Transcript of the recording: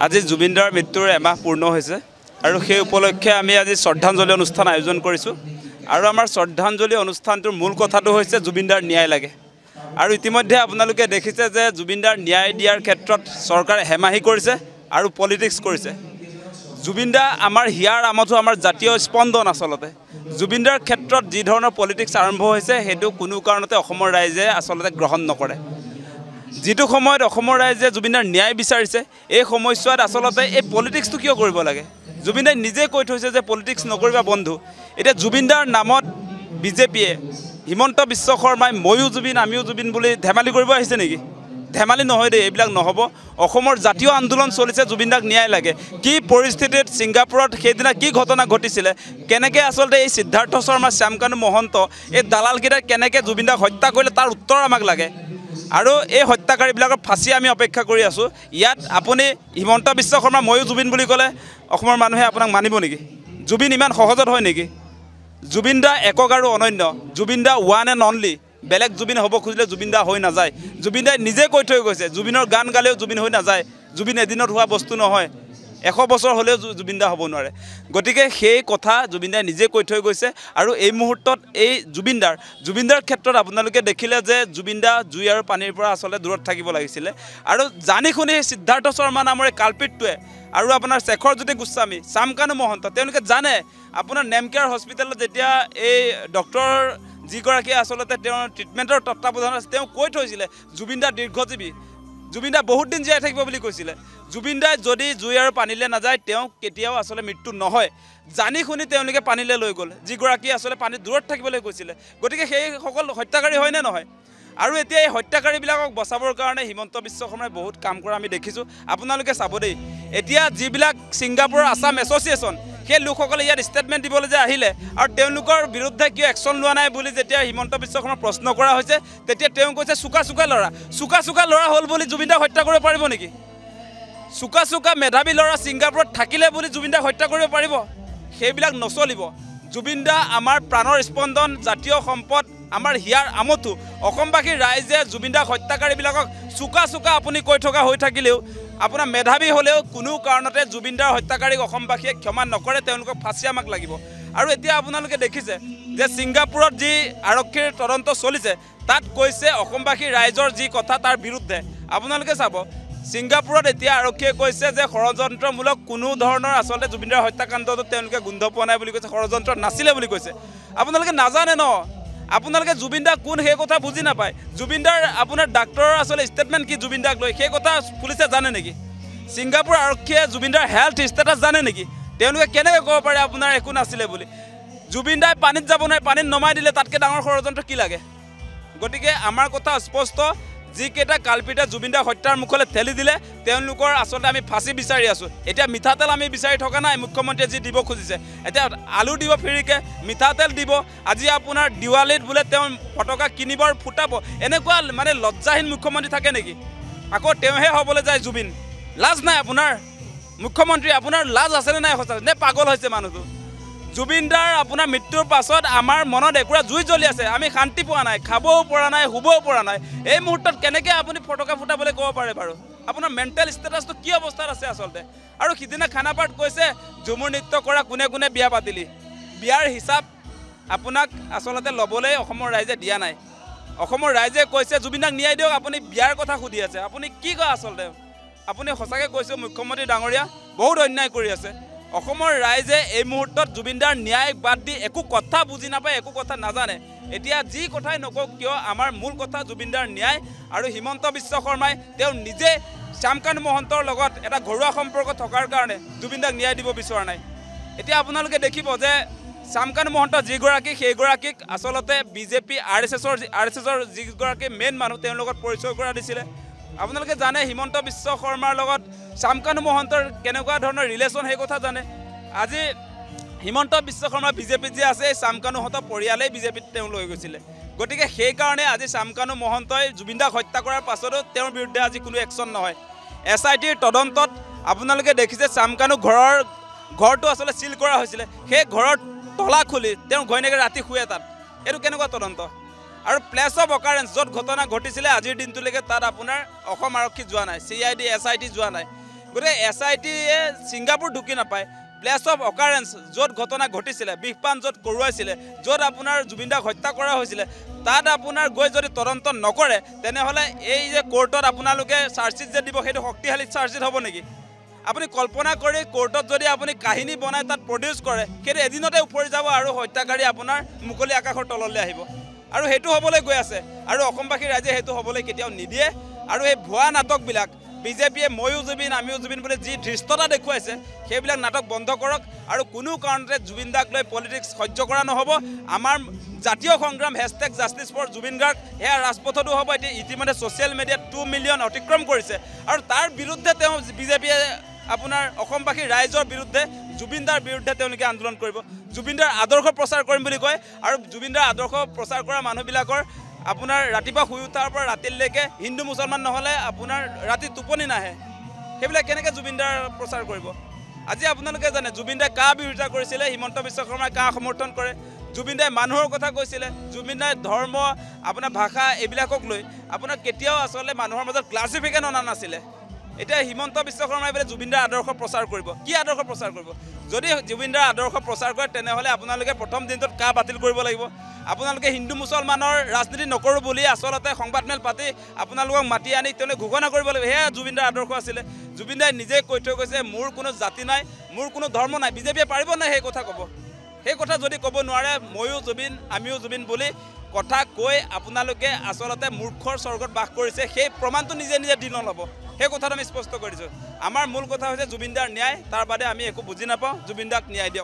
আজি জুবিনদাৰ মৃত্যুৰ এমাহ পূৰ্ণ হৈছে আৰু সেই উপলক্ষে আমি আজি শ্ৰদ্ধাঞ্জলি অনুষ্ঠান আয়োজন কৰিছোঁ আৰু আমাৰ শ্ৰদ্ধাঞ্জলি অনুষ্ঠানটোৰ মূল কথাটো হৈছে জুবিনদাৰ ন্যায় লাগে আৰু ইতিমধ্যে আপোনালোকে দেখিছে যে জুবিনদাৰ ন্যায় দিয়াৰ ক্ষেত্ৰত চৰকাৰে হেমাহি কৰিছে আৰু পলিটিক্স কৰিছে জুবিনদা আমাৰ হিয়াৰ আমঠু আমাৰ জাতীয় স্পন্দন আচলতে জুবিনদাৰ ক্ষেত্ৰত যি ধৰণৰ পলিটিক্স আৰম্ভ হৈছে সেইটো কোনো কাৰণতে অসমৰ ৰাইজে আচলতে গ্ৰহণ নকৰে যিটো সময়ত অসমৰ ৰাইজে জুবিনদাৰ ন্যায় বিচাৰিছে এই সময়ছোৱাত আচলতে এই পলিটিক্সটো কিয় কৰিব লাগে জুবিনদাই নিজে কৈ থৈছে যে পলিটিক্স নকৰিবা বন্ধু এতিয়া জুবিনদাৰ নামত বিজেপিয়ে হিমন্ত বিশ্ব শৰ্মাই ময়ো জুবিন আমিও জুবিন বুলি ধেমালি কৰিব আহিছে নেকি ধেমালি নহয় দেই এইবিলাক নহ'ব অসমৰ জাতীয় আন্দোলন চলিছে জুবিনদাক ন্যায় লাগে কি পৰিস্থিতিত ছিংগাপুৰত সেইদিনা কি ঘটনা ঘটিছিলে কেনেকৈ আচলতে এই সিদ্ধাৰ্থ শৰ্মা শ্যামকানু মহন্ত এই দালালকেইটাই কেনেকৈ জুবিনদাক হত্যা কৰিলে তাৰ উত্তৰ আমাক লাগে আৰু এই হত্যাকাৰীবিলাকৰ ফাঁচি আমি অপেক্ষা কৰি আছোঁ ইয়াত আপুনি হিমন্ত বিশ্ব শৰ্মা ময়ো জুবিন বুলি ক'লে অসমৰ মানুহে আপোনাক মানিব নেকি জুবিন ইমান সহজত হয় নেকি জুবিনদা একক আৰু অনন্য জুবিনদা ওৱান এণ্ড অনলি বেলেগ জুবিন হ'ব খুজিলে জুবিনদা হৈ নাযায় জুবিনদাই নিজে কৈ থৈ গৈছে জুবিনৰ গান গালেও জুবিন হৈ নাযায় জুবিন এদিনত হোৱা বস্তু নহয় 100 বছৰ হ'লেও জুবিনদা হ'ব নোৱাৰে গতিকে সেই কথা জুবিনদাই নিজে কৈ থৈ গৈছে আৰু এই মুহূৰ্তত এই জুবিনদাৰ ক্ষেত্ৰত আপোনালোকে দেখিলে যে জুবিনদা জুই আৰু পানীৰ পৰা আচলতে দূৰত থাকিব লাগিছিলে আৰু জানি শুনি সেই সিদ্ধাৰ্থ শৰ্মা নামৰ এই কালপিতটোৱে আৰু আপোনাৰ শেখৰজ্যোতি গোস্বামী শ্যামকানু মহন্ত তেওঁলোকে জানে আপোনাৰ নেমকেয়াৰ হস্পিটেলত যেতিয়া এই ডক্টৰ যিগৰাকী আচলতে তেওঁৰ ট্ৰিটমেণ্টৰ তত্ত্বাৱধান আছে তেওঁ কৈ থৈছিলে জুবিনদা দীৰ্ঘজীৱী জুবিনদা বহুত দিন জীয়াই থাকিব বুলি কৈছিলে জুবিনদাই যদি জুই আৰু পানীলৈ নাযায় তেওঁ কেতিয়াও আচলতে মৃত্যু নহয় জানি শুনি তেওঁলোকে পানীলৈ লৈ গ'ল যিগৰাকী আচলতে পানীত দূৰত থাকিবলৈ কৈছিলে গতিকে সেই সকল হত্যাকাৰী হয়নে নহয় আৰু এতিয়া এই হত্যাকাৰীবিলাকক বচাবৰ কাৰণে হিমন্ত বিশ্ব শৰ্মাই বহুত কাম কৰা আমি দেখিছোঁ আপোনালোকে চাব দেই এতিয়া যিবিলাক ছিংগাপুৰৰ আছাম এছ'চিয়েশ্যন সেই লোকসকলে ইয়াত ষ্টেটমেণ্ট দিবলৈ যে আহিলে আৰু তেওঁলোকৰ বিৰুদ্ধে কিয় একশ্যন লোৱা নাই বুলি যেতিয়া হিমন্ত বিশ্ব শৰ্মাক প্ৰশ্ন কৰা হৈছে তেতিয়া তেওঁ কৈছে চোকা ল'ৰা হ'ল বুলি জুবিনদাক হত্যা কৰিব পাৰিব নেকি চোকা মেধাৱী ল'ৰা ছিংগাপুৰত থাকিলে বুলি জুবিনদাক হত্যা কৰিব পাৰিব সেইবিলাক নচলিব জুবিনদা আমাৰ প্ৰাণৰ স্পন্দন জাতীয় সম্পদ আমাৰ হিয়াৰ আমঠু অসমবাসীৰ ৰাইজে জুবিনদাক হত্যাকাৰীবিলাকক চোকা আপুনি কৈ থকা হৈ থাকিলেও আপোনাৰ মেধাৱী হ'লেও কোনো কাৰণতে জুবিনদাৰ হত্যাকাৰীক অসমবাসীয়ে ক্ষমা নকৰে তেওঁলোকক ফাঁচি আমাক লাগিব আৰু এতিয়া আপোনালোকে দেখিছে যে ছিংগাপুৰত যি আৰক্ষীৰ তদন্ত চলিছে তাত কৈছে অসমবাসীৰ ৰাইজৰ যি কথা তাৰ বিৰুদ্ধে আপোনালোকে চাব ছিংগাপুৰত এতিয়া আৰক্ষীয়ে কৈছে যে ষড়যন্ত্ৰমূলক কোনো ধৰণৰ আচলতে জুবিনদাৰ হত্যাকাণ্ডটো তেওঁলোকে গোন্ধ পোৱা নাই বুলি কৈছে ষড়যন্ত্ৰ নাছিলে বুলি কৈছে আপোনালোকে নাজানে ন আপোনালোকে জুবিনদা কোন সেই কথা বুজি নাপায় জুবিনদাৰ আপোনাৰ ডাক্তৰৰ আচলতে ষ্টেটমেণ্ট কি জুবিনদাক লৈ সেই কথা পুলিচে জানে নেকি ছিংগাপুৰ আৰক্ষীয়ে জুবিনদাৰ হেল্থ ষ্টেটাছ জানে নেকি তেওঁলোকে কেনেকৈ ক'ব পাৰে আপোনাৰ একো নাছিলে বুলি জুবিনদাই পানীত যাব নোৱাৰে পানীত নমাই দিলে তাতকৈ ডাঙৰ ষড়যন্ত্ৰ কি লাগে গতিকে আমাৰ কথা স্পষ্ট যিকেইটা কালপিতে জুবিনদাক হত্যাৰ মুখলৈ ঠেলি দিলে তেওঁলোকৰ আচলতে আমি ফাঁচি বিচাৰি আছোঁ এতিয়া মিঠাতেল আমি বিচাৰি থকা নাই মুখ্যমন্ত্ৰীয়ে যি দিব খুজিছে এতিয়া আলু দিব ফ্ৰীকৈ মিঠাতেল দিব আজি আপোনাৰ দিৱালীত বোলে তেওঁ ফটকা কিনিবৰ ফুটাব এনেকুৱা মানে লজ্জাহীন মুখ্যমন্ত্ৰী থাকে নেকি আকৌ তেওঁহে হ'বলৈ যায় জুবিন লাজ নাই আপোনাৰ মুখ্যমন্ত্ৰী আপোনাৰ লাজ আছেনে নাই সঁচা নে পাগল হৈছে মানুহটো জুবিনদাৰ আপোনাৰ মৃত্যুৰ পাছত আমাৰ মনত একুৰা জুই জ্বলি আছে আমি শান্তি পোৱা নাই খাবও পৰা নাই শুবও পৰা নাই এই মুহূৰ্তত কেনেকৈ আপুনি ফটকা ফুটাবলৈ ক'ব পাৰে বাৰু আপোনাৰ মেণ্টেল ষ্টেটাছটো কি অৱস্থাত আছে আচলতে আৰু সিদিনা খানাপাৰাত কৈছে ঝুমুৰ নৃত্য কৰা কোনে বিয়া পাতিলি বিয়াৰ হিচাপ আপোনাক আচলতে ল'বলৈ অসমৰ ৰাইজে দিয়া নাই অসমৰ ৰাইজে কৈছে জুবিনদাক ন্যায় দিয়ক আপুনি বিয়াৰ কথা সুধি আছে আপুনি কি কয় আচলতে আপুনি সঁচাকৈ কৈছে মুখ্যমন্ত্ৰী ডাঙৰীয়া বহুত অন্যায় কৰি আছে অসমৰ ৰাইজে এই মুহূৰ্তত জুবিনদাৰ ন্যায় বাদ দি একো কথা বুজি নাপায় একো কথা নাজানে এতিয়া যি কথাই নকওক কিয় আমাৰ মূল কথা জুবিনদাৰ ন্যায় আৰু হিমন্ত বিশ্ব শৰ্মাই তেওঁ নিজে শ্যামকানু মহন্তৰ লগত এটা ঘৰুৱা সম্পৰ্ক থকাৰ কাৰণে জুবিনদাক ন্যায় দিব বিচৰা নাই এতিয়া আপোনালোকে দেখিব যে শ্যামকানু মহন্ত যিগৰাকী সেইগৰাকীক আচলতে বিজেপি আৰ এছ এছৰ যিগৰাকী মেইন মানুহ তেওঁৰ লগত পৰিচয় কৰা দিছিলে আপোনালোকে জানে হিমন্ত বিশ্ব শৰ্মাৰ লগত শ্যামকানু মহন্তৰ কেনেকুৱা ধৰণৰ ৰিলেশ্যন সেই কথা জানে আজি হিমন্ত বিশ্ব শৰ্মা বিজেপিত যে আছে শ্যামকানু মহন্তৰ পৰিয়ালেই বিজেপিত তেওঁ লৈ গৈছিলে গতিকে সেইকাৰণে আজি শ্যামকানু মহন্তই জুবিনদাক হত্যা কৰাৰ পাছতো তেওঁৰ বিৰুদ্ধে আজি কোনো একশ্যন নহয় SITৰ তদন্তত আপোনালোকে দেখিছে শ্যামকানু ঘৰটো আচলতে চিল কৰা হৈছিলে সেই ঘৰৰ তলা খুলি তেওঁ ঘৈণীয়েকে ৰাতি শুৱে তাত এইটো কেনেকুৱা তদন্ত আৰু প্লেছ অফ অকাৰেঞ্চ য'ত ঘটনা ঘটিছিলে আজিৰ দিনটোলৈকে তাত আপোনাৰ অসম আৰক্ষী যোৱা নাই CID SIT যোৱা নাই গতিকে SITয়ে ছিংগাপুৰ ঢুকি নাপায় প্লেছ অফ অকাৰেঞ্চ য'ত ঘটনা ঘটিছিলে বিষপান য'ত কৰোৱাইছিলে য'ত আপোনাৰ জুবিন দাক হত্যা কৰা হৈছিলে তাত আপোনাৰ গৈ যদি তদন্ত নকৰে তেনেহ'লে এই যে কোৰ্টত আপোনালোকে চাৰ্জশ্বিট যে দিব সেইটো শক্তিশালী চাৰ্জশ্বিট হ'ব নেকি আপুনি কল্পনা কৰি কোৰ্টত যদি আপুনি কাহিনী বনাই তাত প্ৰডিউচ কৰে সেইটো এদিনতে উপৰি যাব আৰু হত্যাকাৰী আপোনাৰ মুকলি আকাশৰ তললৈ আহিব আৰু সেইটো হ'বলৈ গৈ আছে আৰু অসমবাসী ৰাইজে সেইটো হ'বলৈ কেতিয়াও নিদিয়ে আৰু এই ভুৱা নাটকবিলাক বিজেপিয়ে ময়ো জুবিন আমিও জুবিন বুলি যি ধৃষ্টতা দেখুৱাইছে সেইবিলাক নাটক বন্ধ কৰক আৰু কোনো কাৰণতে জুবিন দাক লৈ পলিটিক্স সহ্য কৰা নহ'ব আমাৰ জাতীয় সংগ্ৰাম #জাষ্টিছ ফৰ জুবিন গাৰ্গ সেয়া ৰাজপথতো হ'ব এতিয়া ইতিমধ্যে ছ'চিয়েল মিডিয়াত 2 মিলিয়ন অতিক্ৰম কৰিছে আৰু তাৰ বিৰুদ্ধে তেওঁ বিজেপিয়ে আপোনাৰ অসমবাসী ৰাইজৰ বিৰুদ্ধে জুবিন দাৰ বিৰুদ্ধে তেওঁলোকে আন্দোলন কৰিব জুবিন দাৰ আদৰ্শ প্ৰচাৰ কৰিম বুলি কয় আৰু জুবিন দাৰ আদৰ্শ প্ৰচাৰ কৰা মানুহবিলাকৰ আপোনাৰ ৰাতিপুৱা শুই উঠাৰ পৰা ৰাতিলৈকে হিন্দু মুছলমান নহ'লে আপোনাৰ ৰাতি টোপনি নাহে সেইবিলাক কেনেকৈ জুবিন দাৰ প্ৰচাৰ কৰিব আজি আপোনালোকে জানে জুবিন দাই কাৰ বিৰোধিতা কৰিছিলে হিমন্ত বিশ্ব শৰ্মাই কাৰ সমৰ্থন কৰে জুবিন দাই মানুহৰ কথা কৈছিলে জুবিন দাই ধৰ্ম আপোনাৰ ভাষা এইবিলাকক লৈ আপোনাৰ কেতিয়াও আচলতে মানুহৰ মাজত ক্লাছিফিকেশ্যন অনা নাছিলে এতিয়া হিমন্ত বিশ্ব শৰ্মাই বোলে জুবিন দাৰ আদৰ্শ প্ৰচাৰ কৰিব কি আদৰ্শ প্ৰচাৰ কৰিব যদি জুবিন দাৰ আদৰ্শ প্ৰচাৰ কৰে তেনেহ'লে আপোনালোকে প্ৰথম দিনটোত কা বাতিল কৰিব লাগিব আপোনালোকে হিন্দু মুছলমানৰ ৰাজনীতি নকৰোঁ বুলি আচলতে সংবাদমেল পাতি আপোনালোকক মাতি আনি তেওঁলোকে ঘোষণা কৰিব লাগিব সেয়া জুবিন দাৰ আদৰ্শ আছিলে জুবিন দাই নিজে কৈ থৈ গৈছে মোৰ কোনো জাতি নাই মোৰ কোনো ধৰ্ম নাই বিজেপিয়ে পাৰিব নাই সেই কথা ক'ব সেই কথা যদি ক'ব নোৱাৰে ময়ো জুবিন আমিও জুবিন বুলি কথা কৈ আপোনালোকে আচলতে মূৰ্খৰ স্বৰ্গত বাস কৰিছে সেই প্ৰমাণটো নিজে নিজে দি নল'ব সেই কথাটো আমি স্পষ্ট কৰিছোঁ আমাৰ মূল কথা হৈছে জুবিন দাৰ ন্যায় তাৰ বাদে আমি একো বুজি নাপাওঁ জুবিন দাক ন্যায় দিয়ক